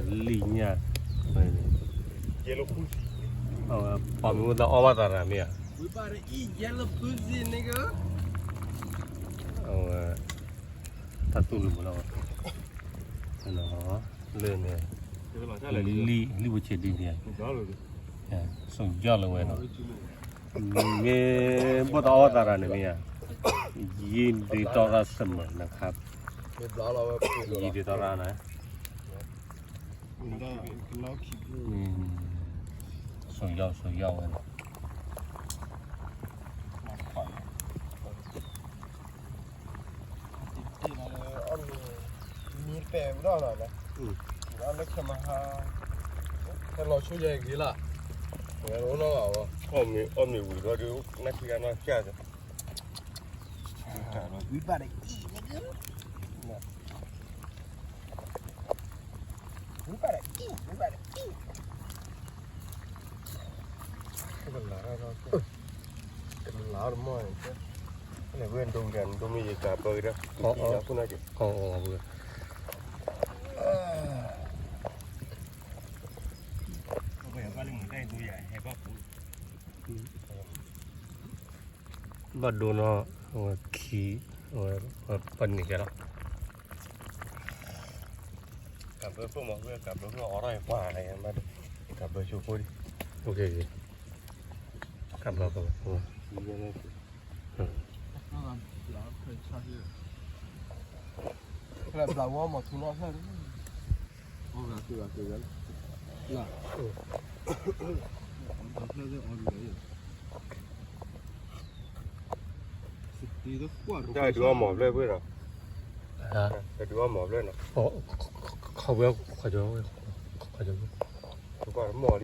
linha. Yellow pussy. Pamu da awatara mia. We better eat yellow pussy, nigga. Tatul mula. Ano, lene. Li buche di dia. Ya, so jalo we no. Me bo da awatara ne mia. Yin di tora sama นะครับ Me bla bla bla. ยีดีตอรานะ Now keep สวยยาวเลยมีแปมได้หรอนะอันนี้ขึ้นมาฮะถ้าเราช่วยยังไงล่ะเดี๋ยวเราเอาอ่ะ Omni we go do next year not chat. We better eat, nigga. We better eat. We better eat. มันหลายแล้วมันหลายมากเนี่ยเว้นตรงกันตรงนี้จะกลับไปแล้วคุณอาจจะ อ๋อเบื่อ เอาไปเอาก็เรื่องได้ตัวใหญ่ให้พ่อคุณ บัดดูเนาะขี้ปันนี่แกแล้ว กลับไปพวกมันเพื่อกลับไปเพื่ออะไรกว่าอะไรมาดูกลับไปชูคุย โอเคกลับมาก่อน ดีเลย Cái này là hoa mà thu nó hết. Ô là từ gần. Là.ได้ดูว่าหมอบเลยเพื่อน ฮะ ได้ดูว่าหมอบเลยนะ เขาเวลเขาจะ ดูว่าหมอบ